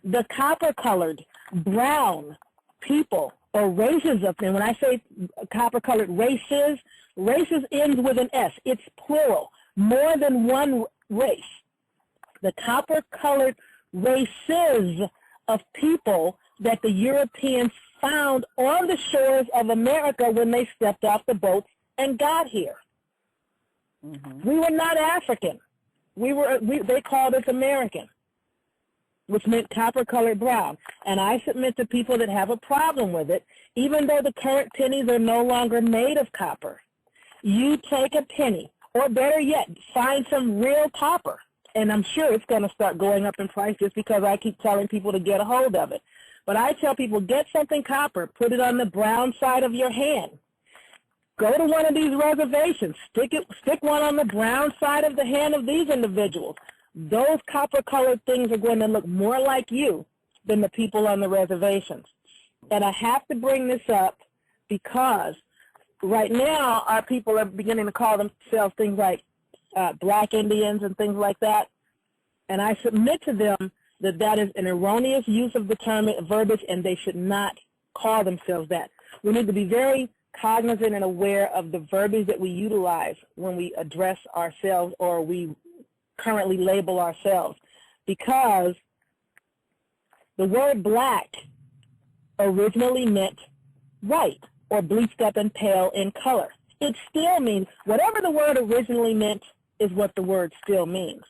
the copper-colored, brown people or races of them. When I say copper-colored races, races ends with an S. It's plural, more than one race. The copper-colored races of people that the Europeans found on the shores of America when they stepped off the boats and got here. Mm-hmm. We were not African. They called us American, which meant copper-colored brown. And I submit to people that have a problem with it, even though the current pennies are no longer made of copper, you take a penny, or better yet, find some real copper. And I'm sure it's going to start going up in price just because I keep telling people to get a hold of it. But I tell people, get something copper, put it on the brown side of your hand. Go to one of these reservations, stick one on the brown side of the hand of these individuals. Those copper-colored things are going to look more like you than the people on the reservations. And I have to bring this up because right now our people are beginning to call themselves things like black Indians and things like that. And I submit to them that that is an erroneous use of the term verbiage, and they should not call themselves that. We need to be very cognizant and aware of the verbiage that we utilize when we address ourselves or we currently label ourselves, because the word black originally meant white or bleached up and pale in color. It still means, whatever the word originally meant is what the word still means.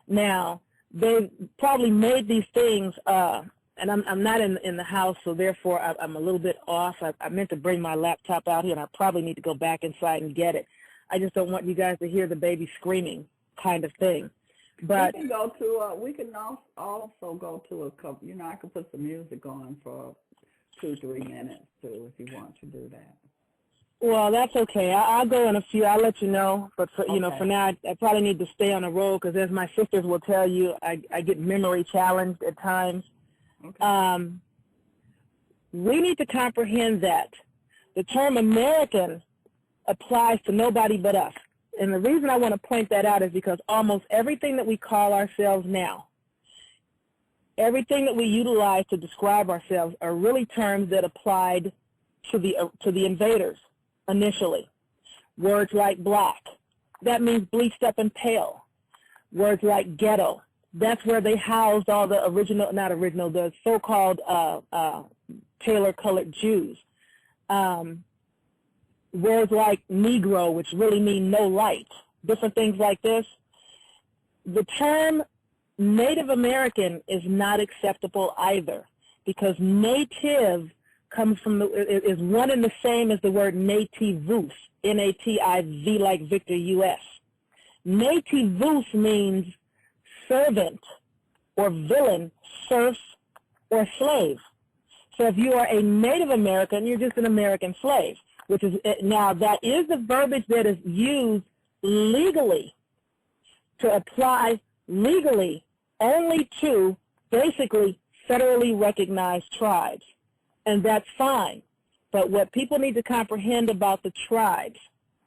Now, they probably made these things, and I'm not in the house, so therefore I'm a little bit off. I meant to bring my laptop out here, and I probably need to go back inside and get it. I just don't want you guys to hear the baby screaming kind of thing. But we can go to we can also go to a couple. You know, I could put some music on for 2-3 minutes too, if you want to do that. Well, that's okay. I'll go in a few. I'll let you know. But for for now, I probably need to stay on the road because, as my sisters will tell you, I get memory challenged at times. Okay. We need to comprehend that the term American applies to nobody but us. And the reason I want to point that out is because almost everything that we call ourselves now, everything that we utilize to describe ourselves are really terms that applied to the invaders initially. Words like black, that means bleached up and pale. Words like ghetto, that's where they housed all the the so-called tailor-colored Jews. Words like Negro, which really mean no light, different things like this. The term Native American is not acceptable either, because native comes from is one and the same as the word nativus, N-A-T-I-V like Victor U-S. Nativus means servant or villain, serf, or slave. So if you are a Native American, you're just an American slave, which is, now that is the verbiage that is used legally to apply legally only to basically federally recognized tribes. And that's fine. But what people need to comprehend about the tribes,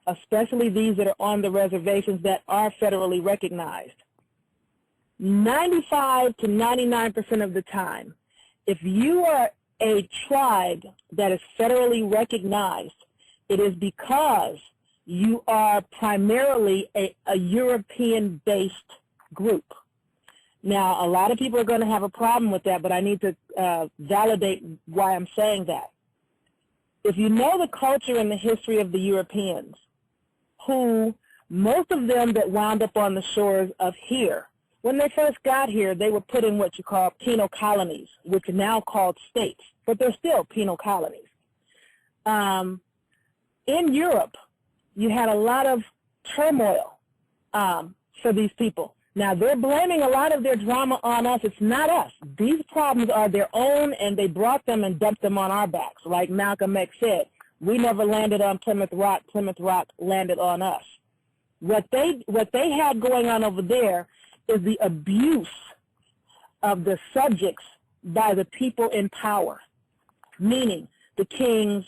especially these that are on the reservations that are federally recognized, 95 to 99% of the time, if you are a tribe that is federally recognized, it is because you are primarily a European-based group. Now, a lot of people are going to have a problem with that, but I need to validate why I'm saying that. If you know the culture and the history of the Europeans, who most of them that wound up on the shores of here, when they first got here, they were put in what you call penal colonies, which are now called states, but they're still penal colonies. In Europe, you had a lot of turmoil for these people. Now, they're blaming a lot of their drama on us. It's not us. These problems are their own, and they brought them and dumped them on our backs. Like Malcolm X said, we never landed on Plymouth Rock. Plymouth Rock landed on us. What they had going on over there is the abuse of the subjects by the people in power, meaning the kings,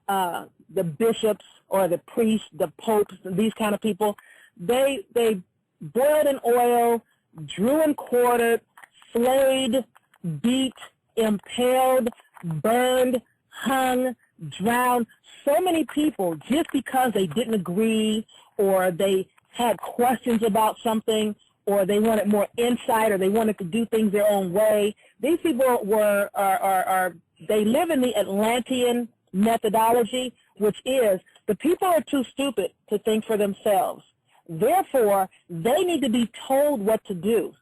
the bishops, or the priests, the popes, these kind of people. They boiled in oil, drew and quartered, flayed, beat, impaled, burned, hung, drowned so many people just because they didn't agree, or they had questions about something, or they wanted more insight, or they wanted to do things their own way. These people they live in the Atlantean methodology, which is the people are too stupid to think for themselves. Therefore, they need to be told what to do.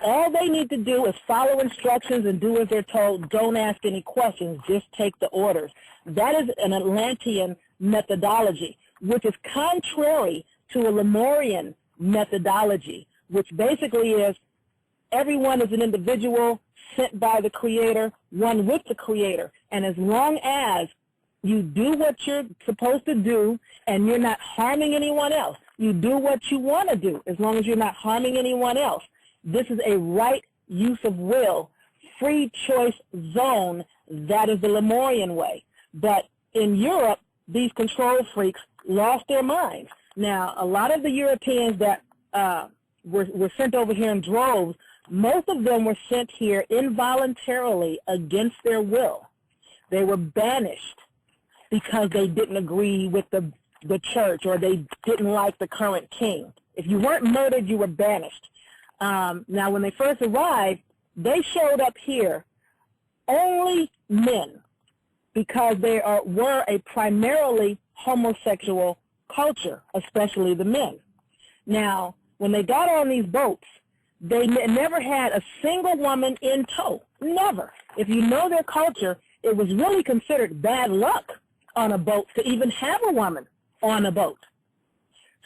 All they need to do is follow instructions and do as they're told. Don't ask any questions. Just take the orders. That is an Atlantean methodology, which is contrary to a Lemurian methodology, which basically is everyone is an individual sent by the Creator, one with the Creator. And as long as you do what you're supposed to do and you're not harming anyone else, you do what you want to do as long as you're not harming anyone else. This is a right use of will, free choice zone. That is the Lemurian way. But in Europe, these control freaks lost their minds. Now, a lot of the Europeans that were sent over here in droves, most of them were sent here involuntarily against their will. They were banished because they didn't agree with the church, or they didn't like the current king. If you weren't murdered, you were banished. Now, when they first arrived, they showed up here only men, because they were a primarily homosexual culture, especially the men. Now, when they got on these boats, they never had a single woman in tow. Never. If you know their culture, it was really considered bad luck on a boat to even have a woman on a boat.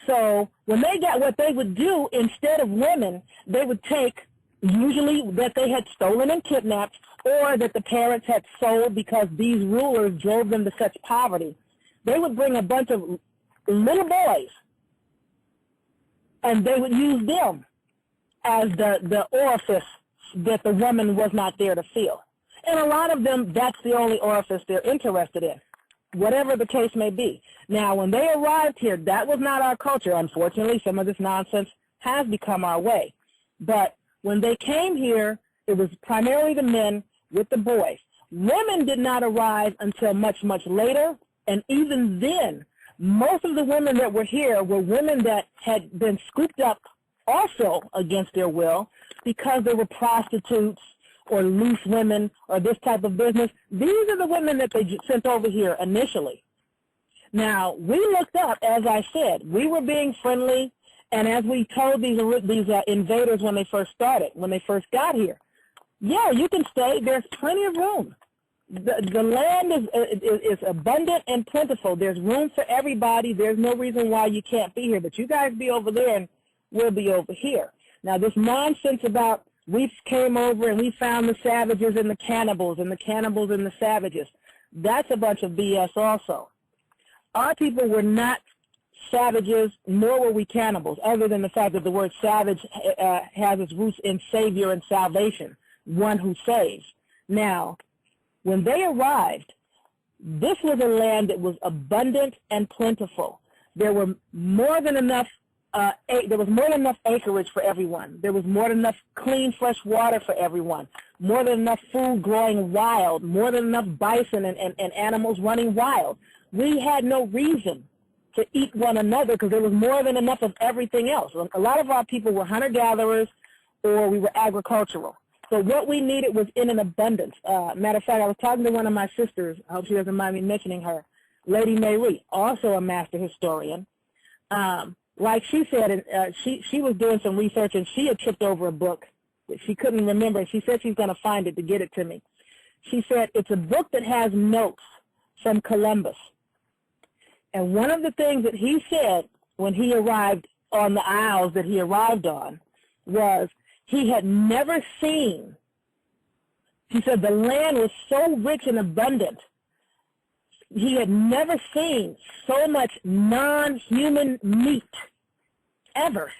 So when they got, what they would do, instead of women, they would take, usually that they had stolen and kidnapped, or that the parents had sold because these rulers drove them to such poverty. They would bring a bunch of little boys, and they would use them as the orifice that the woman was not there to fill. And a lot of them, that's the only orifice they're interested in, whatever the case may be. Now, when they arrived here, that was not our culture. Unfortunately, some of this nonsense has become our way. But when they came here, it was primarily the men with the boys. Women did not arrive until much, much later, and even then, most of the women that were here were women that had been scooped up also against their will because they were prostitutes or loose women or this type of business. These are the women that they sent over here initially. Now, we looked up, as I said, we were being friendly, and as we told these invaders when they first started, when they first got here, yeah, you can stay. There's plenty of room. The land is abundant and plentiful. There's room for everybody. There's no reason why you can't be here, but you guys be over there and we'll be over here. Now, this nonsense about we came over and we found the savages and the cannibals and the cannibals and the savages, that's a bunch of BS also. Our people were not savages, nor were we cannibals, other than the fact that the word savage has its roots in savior and salvation, one who saves. Now, when they arrived, this was a land that was abundant and plentiful. There were more than enough acreage for everyone. There was more than enough clean, fresh water for everyone. More than enough food growing wild. More than enough bison and animals running wild. We had no reason to eat one another because there was more than enough of everything else. A lot of our people were hunter-gatherers or we were agricultural. So what we needed was in an abundance. Matter of fact, I was talking to one of my sisters. I hope she doesn't mind me mentioning her, Lady Marie, also a master historian. Like she said, she was doing some research and she had tripped over a book that she couldn't remember. She said she's going to find it to get it to me. She said it's a book that has notes from Columbus. And one of the things that he said when he arrived on the isles that he arrived on was he had never seen, he said the land was so rich and abundant, he had never seen so much non-human meat ever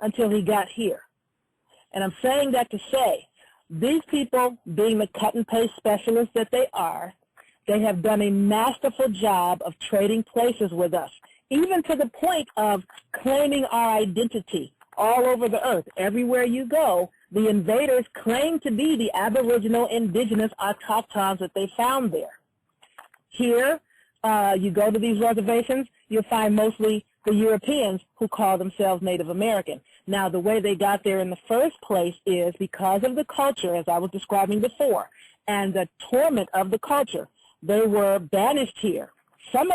until he got here. And I'm saying that to say, these people, being the cut and paste specialists that they are, they have done a masterful job of trading places with us, even to the point of claiming our identity all over the earth. Everywhere you go, The invaders claimed to be the Aboriginal, indigenous autochtons that they found there. Here, you go to these reservations, you'll find mostly the Europeans who call themselves Native American. Now, the way they got there in the first place is because of the culture, as I was describing before, and the torment of the culture. They were banished here. Some of